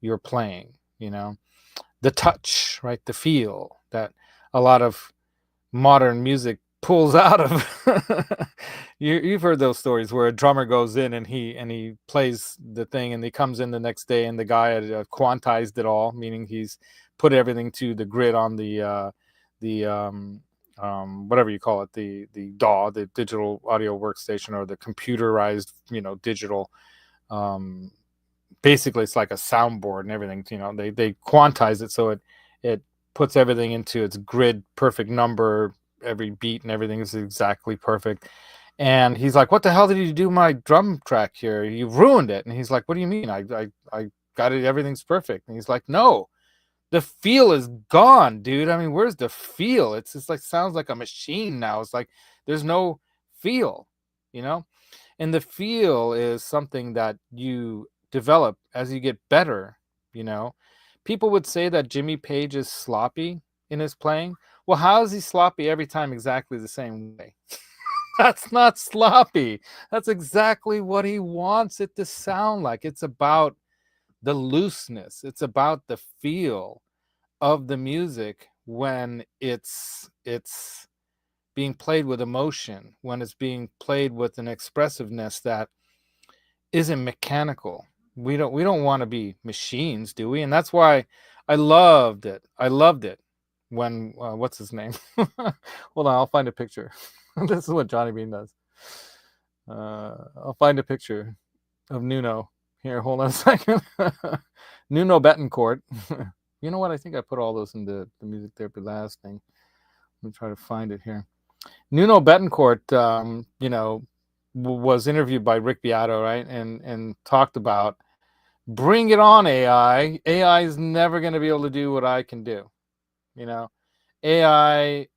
your playing, the touch, right? The feel that a lot of modern music pulls out of. You've heard those stories where a drummer goes in and he plays the thing, and he comes in the next day and the guy had quantized it all, meaning he's put everything to the grid on the whatever you call it, the DAW, the digital audio workstation, or the computerized, digital, basically it's like a soundboard and everything. They quantize it so it puts everything into its grid perfect number. Every beat and everything is exactly perfect. And he's like, what the hell did you do my drum track here? You ruined it. And he's like, what do you mean? I got it, everything's perfect. And he's like, no, the feel is gone, dude. I mean, where's the feel? It's just like, sounds like a machine now. It's like there's no feel, and the feel is something that you develop as you get better. People would say that Jimmy Page is sloppy in his playing. Well, how is he sloppy every time exactly the same way? That's not sloppy. That's exactly what he wants it to sound like. It's about the looseness. It's about the feel of the music when it's being played with emotion, when it's being played with an expressiveness that isn't mechanical. We don't want to be machines, do we? And that's why I loved it. When what's his name? Hold on, I'll find a picture. This is what Johnny Bean does. I'll find a picture of Nuno. Here, hold on a second. Nuno Betancourt. You know what? I think I put all those in the music therapy last thing. Let me try to find it here. Nuno Betancourt, was interviewed by Rick Beato, right? And talked about, bring it on, AI. AI is never going to be able to do what I can do. AI,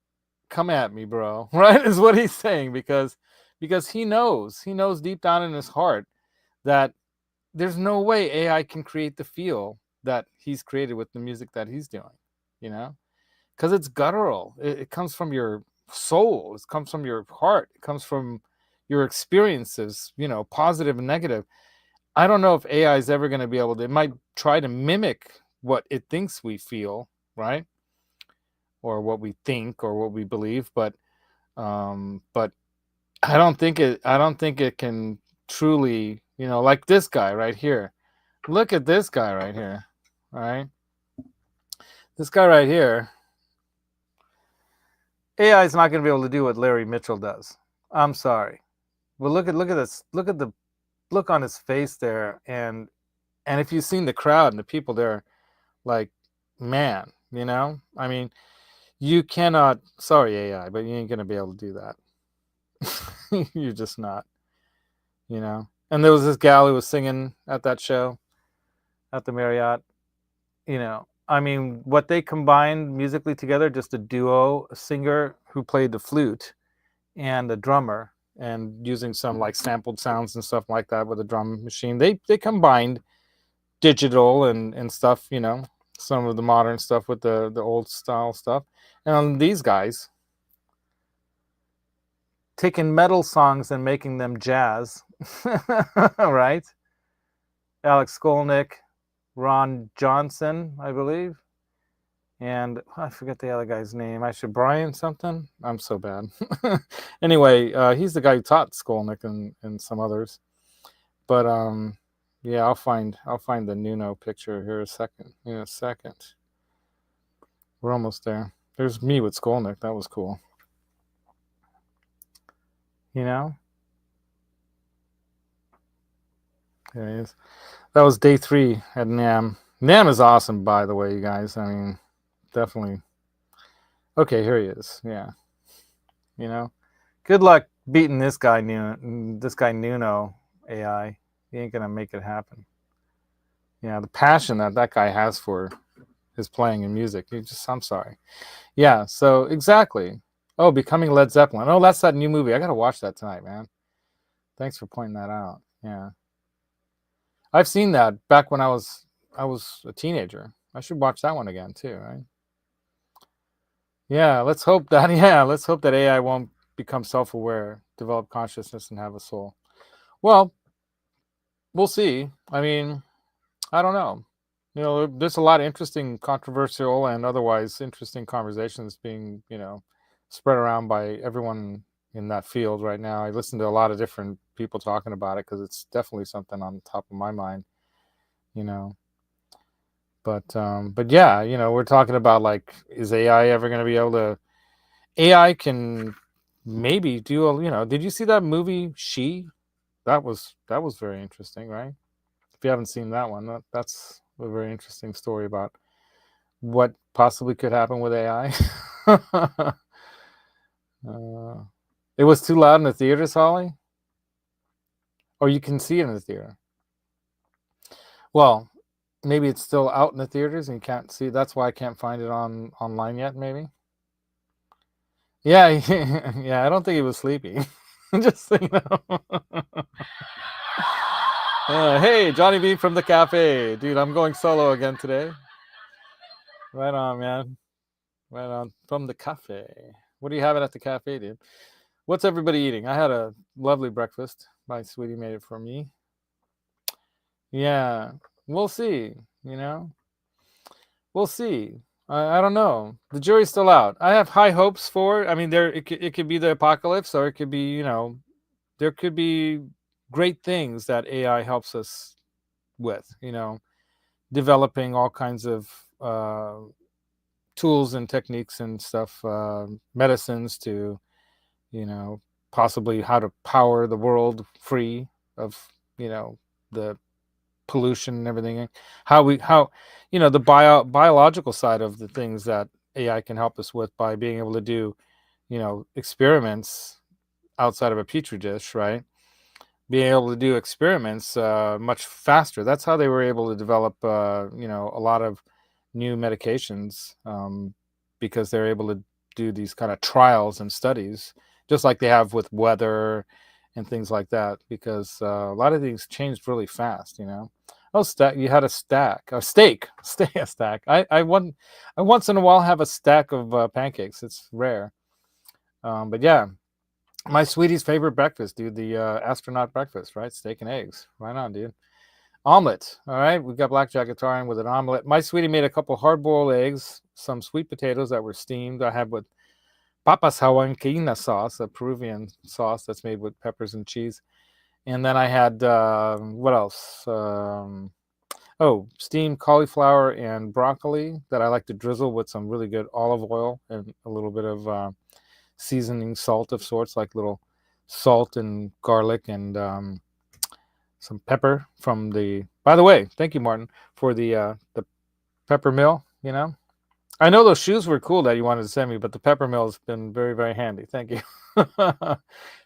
come at me, bro, right? Is what he's saying, because he knows deep down in his heart that there's no way AI can create the feel that he's created with the music that he's doing, because it's guttural. It comes from your soul. It comes from your heart. It comes from your experiences, positive and negative. I don't know if AI is ever going to be able to. It might try to mimic what it thinks we feel, right? Or what we think or what we believe, but I don't think it can truly, like this guy right here. Look at this guy right here. All right. This guy right here, AI is not going to be able to do what Larry Mitchell does. I'm sorry. But look at this. Look at the look on his face there, and if you've seen the crowd and the people there, like, man, I mean, you cannot. Sorry, AI, but you ain't going to be able to do that. You're just not. And there was this gal who was singing at that show at the Marriott. I mean, what they combined musically together, just a duo, a singer who played the flute and a drummer, and using some like sampled sounds and stuff like that with a drum machine. They combined digital and stuff, some of the modern stuff with the old style stuff. And these guys taking metal songs and making them jazz, right? Alex Skolnick, Ron Johnson, I believe, and I forget the other guy's name. Brian something. I'm so bad. Anyway, he's the guy who taught Skolnick and some others. But yeah, I'll find the Nuno picture here in a second. We're almost there. There's me with Skolnick. That was cool. There he is. That was day 3 at NAMM. NAMM is awesome, by the way, you guys. I mean, definitely. Okay, here he is. Yeah. Good luck beating this guy Nuno AI. He ain't gonna make it happen. The passion that guy has for his playing and music. I'm sorry. Yeah, so exactly. Oh, Becoming Led Zeppelin. Oh, that's that new movie. I gotta watch that tonight, man. Thanks for pointing that out. Yeah. I've seen that back when I was a teenager. I should watch that one again too, right? Yeah, let's hope that AI won't become self-aware, develop consciousness, and have a soul. Well, we'll see. I mean, I don't know. There's a lot of interesting, controversial, and otherwise interesting conversations being, spread around by everyone in that field right now. I listen to a lot of different people talking about it because it's definitely something on top of my mind, But yeah, we're talking about, like, is AI ever going to be able to? AI can maybe do did you see that movie She? That was very interesting, right? If you haven't seen that one, that's a very interesting story about what possibly could happen with AI. It was too loud in the theaters, Holly? Or you can see it in the theater? Well, maybe it's still out in the theaters and you can't see. That's why I can't find it online yet, maybe? Yeah, yeah, I don't think he was sleepy. Just so you know. Hey, Johnny B from the cafe. Dude, I'm going solo again today. Right on, man. Right on. From the cafe. What do you have at the cafe, dude? What's everybody eating? I had a lovely breakfast. My sweetie made it for me. Yeah, we'll see, We'll see. I don't know. The jury's still out. I have high hopes for it. I mean, it could be the apocalypse, or it could be, there could be great things that AI helps us with, developing all kinds of tools and techniques and stuff, medicines to, possibly how to power the world free of, the pollution and everything. How the biological side of the things that AI can help us with by being able to do, experiments outside of a petri dish, right? Being able to do experiments much faster. That's how they were able to develop, a lot of new medications, because they're able to do these kind of trials and studies, just like they have with weather and things like that, because a lot of things changed really fast, Oh, you had a steak. A stack. I once in a while have a stack of pancakes. It's rare. But yeah, my sweetie's favorite breakfast, dude, the astronaut breakfast, right? Steak and eggs. Right on, dude. Omelet. All right, we got black jacketarian with an omelet. My sweetie made a couple hard-boiled eggs, some sweet potatoes that were steamed. I had with papas hawanquina sauce, a Peruvian sauce that's made with peppers and cheese, And then I had what else? Oh, steamed cauliflower and broccoli that I like to drizzle with some really good olive oil and a little bit of seasoning salt of sorts, like little salt and garlic and some pepper from the. By the way, thank you, Martin, for the pepper mill. You know, I know those shoes were cool that you wanted to send me, but the pepper mill has been very, very handy. Thank you.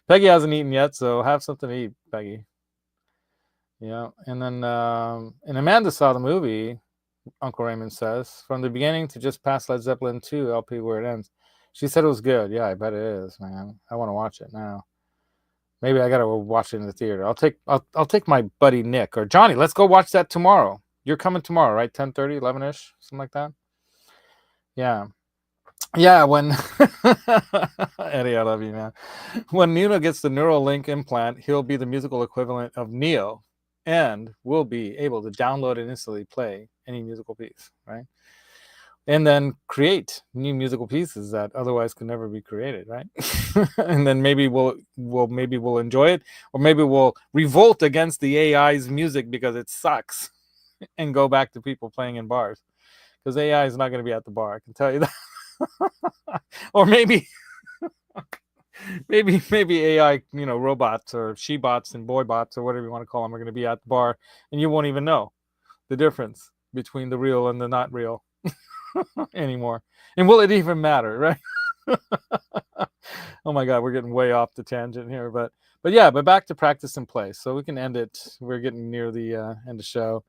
Peggy hasn't eaten yet, so have something to eat, Peggy. Yeah, and then and Amanda saw the movie. Uncle Raymond says from the beginning to just past Led Zeppelin 2 LP where it ends. She said it was good. Yeah, I bet it is, man. I want to watch it now. Maybe I gotta watch it in the theater. I'll take my buddy Nick or Johnny. Let's go watch that tomorrow. You're coming tomorrow, right? 10:30, 11ish, something like that. Yeah. Yeah, when Eddie, I love you, man. When Nino gets the Neuralink implant, he'll be the musical equivalent of Neo and will be able to download and instantly play any musical piece, right? And then create new musical pieces that otherwise could never be created, right? And then maybe we'll enjoy it, or maybe we'll revolt against the AI's music because it sucks and go back to people playing in bars. Because AI is not going to be at the bar, I can tell you that. Or maybe AI, robots or she bots and boy bots or whatever you want to call them are going to be at the bar, and you won't even know the difference between the real and the not real anymore. And will it even matter, right? Oh my God, we're getting way off the tangent here, but back to practice and play, so we can end it. We're getting near the end of the show.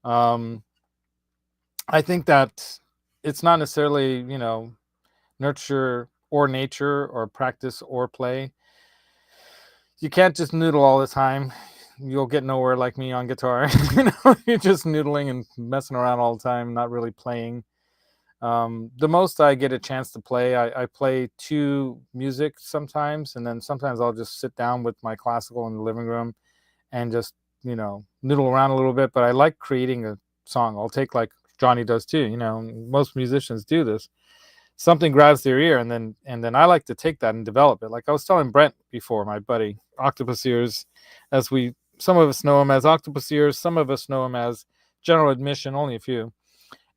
I think that it's not necessarily, nurture or nature or practice or play. You can't just noodle all the time. You'll get nowhere like me on guitar. You're just noodling and messing around all the time, not really playing. The most I get a chance to play, I play to music sometimes, and then sometimes I'll just sit down with my classical in the living room and just, noodle around a little bit. But I like creating a song. I'll take, like Johnny does too, most musicians do this. Something grabs their ear, and then I like to take that and develop it. Like I was telling Brent before, my buddy, Octopus Ears, some of us know him as Octopus Ears, some of us know him as General Admission, only a few.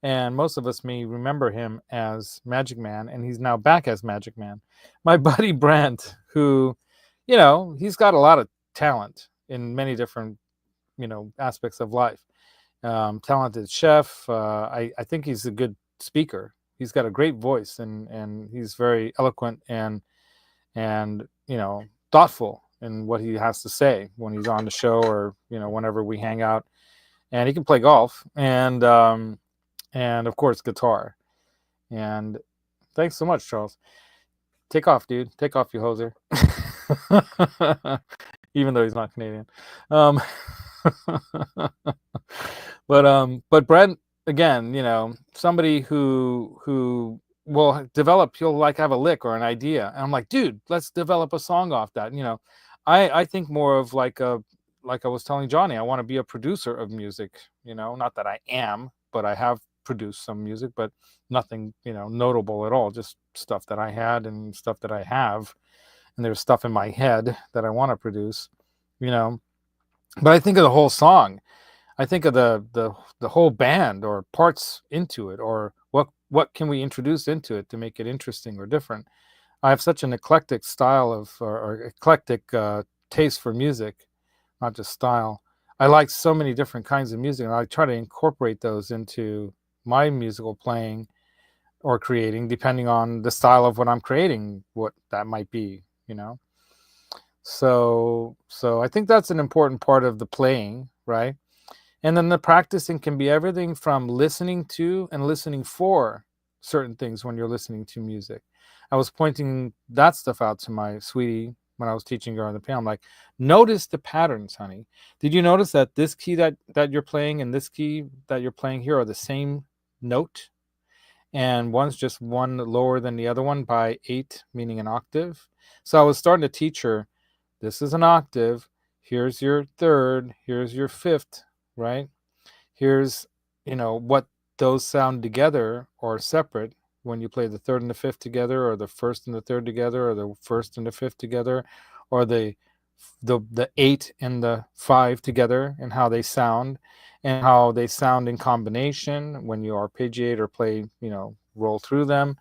And most of us may remember him as Magic Man, and he's now back as Magic Man. My buddy Brent, who, he's got a lot of talent in many different, aspects of life. Talented chef. I think he's a good speaker. He's got a great voice, and he's very eloquent and thoughtful in what he has to say when he's on the show, or whenever we hang out. And he can play golf, and of course guitar. And thanks so much, Charles. Take off, dude. Take off, you hoser. Even though he's not Canadian. But Brent, again, somebody who will develop, he'll like have a lick or an idea, and I'm like, dude, let's develop a song off that. I think more of like I was telling Johnny, I want to be a producer of music. Not that I am, but I have produced some music, but nothing notable at all. Just stuff that I had and stuff that I have, and there's stuff in my head that I want to produce. But I think of the whole song. I think of the whole band or parts into it, or what can we introduce into it to make it interesting or different. I have such an eclectic style or eclectic taste for music, not just style. I like so many different kinds of music, and I try to incorporate those into my musical playing or creating, depending on the style of what I'm creating, what that might be. So I think that's an important part of the playing, right? And then the practicing can be everything from listening to and listening for certain things when you're listening to music. I was pointing that stuff out to my sweetie when I was teaching her on the piano. I'm like, notice the patterns, honey. Did you notice that this key that you're playing and this key that you're playing here are the same note? And one's just one lower than the other one by 8, meaning an octave. So I was starting to teach her, this is an octave. Here's your third. Here's your fifth, right? Here's, what those sound together or separate when you play the third and the fifth together, or the first and the third together, or the first and the fifth together, or the the 8 and the 5 together, and how they sound, and how they sound in combination when you arpeggiate or play, roll through them,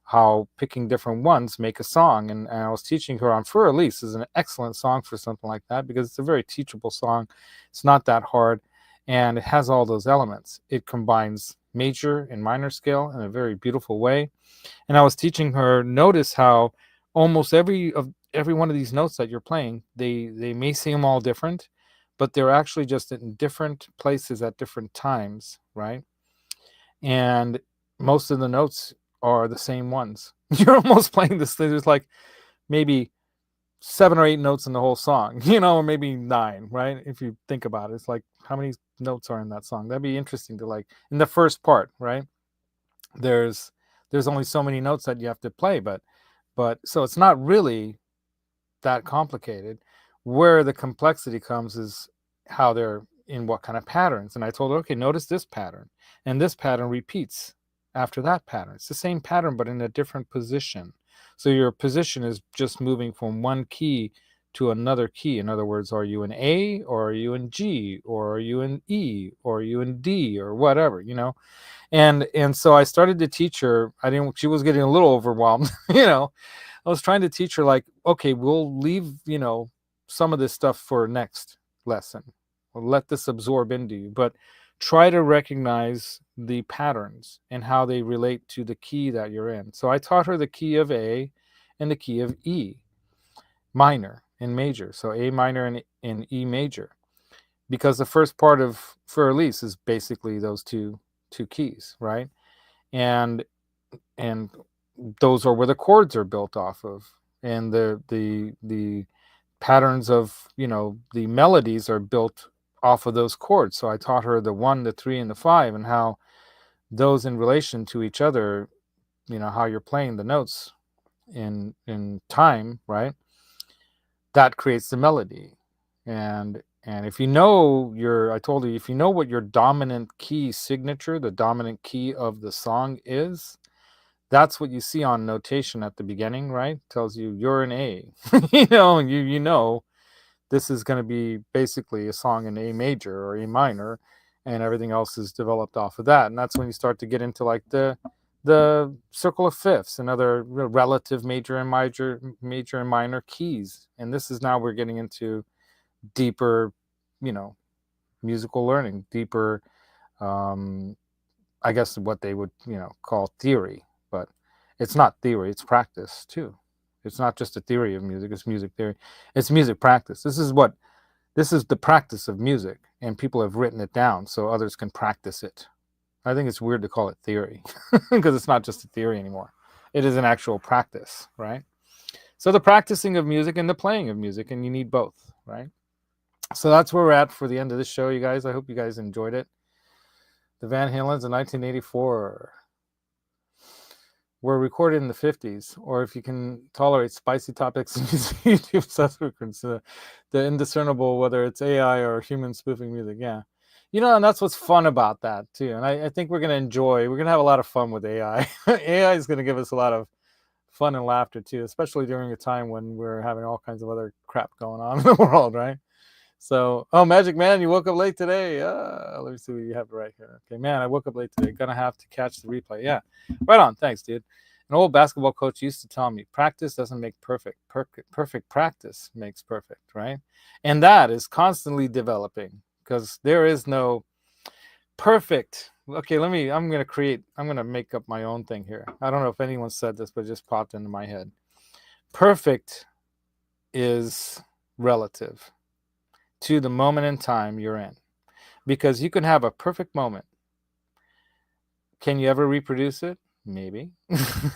how picking different ones make a song. And I was teaching her on Fur Elise is an excellent song for something like that, because it's a very teachable song. It's not that hard, and it has all those elements. It combines major and minor scale in a very beautiful way. And I was teaching her, notice how almost every one of these notes that you're playing, they may seem all different, but they're actually just in different places at different times, right? And most of the notes are the same ones. You're almost playing this thing. There's like maybe 7 or 8 notes in the whole song, or maybe 9, right? If you think about it, it's like, how many notes are in that song? That'd be interesting to, like, in the first part, right? There's only so many notes that you have to play, but so it's not really that complicated. Where the complexity comes is how they're in what kind of patterns. And I told her, okay, notice this pattern, and this pattern repeats after that pattern. It's the same pattern, but in a different position. So your position is just moving from one key to another key. In other words, are you in A, or are you in G, or are you in E, or are you in D, or whatever, And so I started to teach her. She was getting a little overwhelmed, I was trying to teach her, like, okay, we'll leave, some of this stuff for next lesson. We'll let this absorb into you, but try to recognize the patterns and how they relate to the key that you're in. So I taught her the key of A and the key of E, minor and major. So A minor and E major, because the first part of Fur Elise is basically those two keys, right? And those are where the chords are built off of, and the patterns of, the melodies are built off of those chords. So I taught her the 1, the 3, and the 5, and how those in relation to each other, how you're playing the notes in time, right? That creates the melody. And if you know I told you, if you know what your dominant key signature, the dominant key of the song is, that's what you see on notation at the beginning, right? Tells you you're an A. you know this is going to be basically a song in A major or A minor, and everything else is developed off of that. And that's when you start to get into, like, the circle of fifths and other relative major and minor keys. And this is, now we're getting into deeper, musical learning, deeper, I guess what they would, call theory. But it's not theory, it's practice too. It's not just a theory of music, it's music theory. It's music practice. This is the practice of music, and people have written it down so others can practice it. I think it's weird to call it theory because it's not just a theory anymore. It is an actual practice, right? So the practicing of music and the playing of music, and you need both, right? So that's where we're at for the end of this show, you guys. I hope you guys enjoyed it. The Van Halens in 1984 were recorded in the 50s, or if you can tolerate spicy topics in YouTube subsequence, the indiscernible, whether it's AI or human spoofing music. Yeah. And that's what's fun about that too. And I think we're going to have a lot of fun with AI. AI is going to give us a lot of fun and laughter too, especially during a time when we're having all kinds of other crap going on in the world, right? So, Magic Man, you woke up late today. Let me see what you have right here. Okay, man, I woke up late today. Gonna have to catch the replay. Yeah, right on. Thanks, dude. An old basketball coach used to tell me, practice doesn't make perfect. Perfect practice makes perfect, right? And that is constantly developing, because there is no perfect. Okay, I'm gonna make up my own thing here. I don't know if anyone said this, but it just popped into my head. Perfect is relative to the moment in time you're in, because you can have a perfect moment. Can you ever reproduce it? Maybe.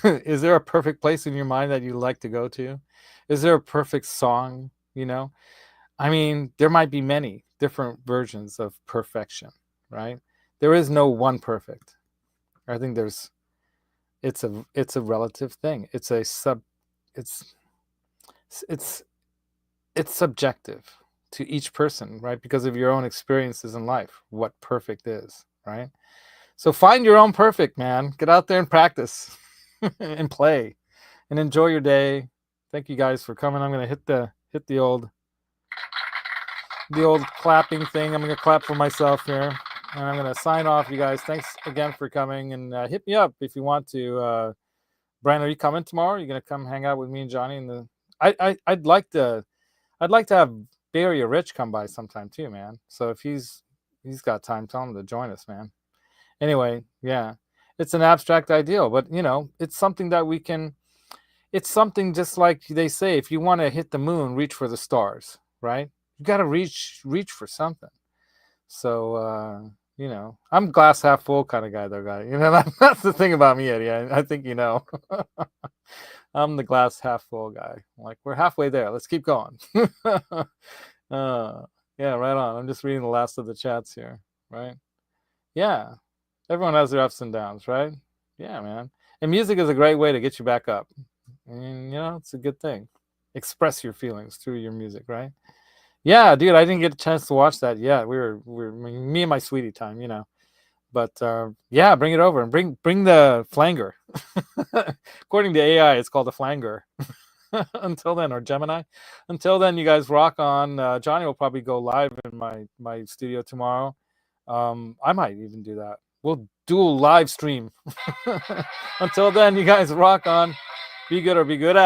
Is there a perfect place in your mind that you like to go to? Is there a perfect song? I mean, there might be many different versions of perfection, right? There is no one perfect. I think it's a relative thing. It's subjective to each person, right? Because of your own experiences in life, what perfect is, right? So find your own perfect, man. Get out there and practice and play and enjoy your day. Thank you guys for coming. I'm going to hit the old the old clapping thing. I'm going to clap for myself here. And I'm going to sign off, you guys. Thanks again for coming. And hit me up if you want to. Brian, are you coming tomorrow? Are you going to come hang out with me and Johnny? I'd like to have Barry or Rich come by sometime too, man. So if he's got time, tell him to join us, man. Anyway, yeah, it's an abstract ideal, but it's something that we can. It's something just like they say, if you want to hit the moon, reach for the stars, right? You got to reach for something. So I'm glass half full kind of guy, though, guy. That's the thing about me, Eddie. I think I'm the glass half full guy. Like, we're halfway there. Let's keep going. Yeah, right on. I'm just reading the last of the chats here, right? Yeah, everyone has their ups and downs, right? Yeah, man. And music is a great way to get you back up. And it's a good thing. Express your feelings through your music, right? Yeah, dude, I didn't get a chance to watch that yet. We were me and my sweetie time, But yeah, bring it over and bring the flanger. According to AI, it's called a flanger. Until then, or Gemini. Until then, you guys rock on. Johnny will probably go live in my studio tomorrow. I might even do that. We'll do a live stream. Until then, you guys rock on. Be good or be good at it.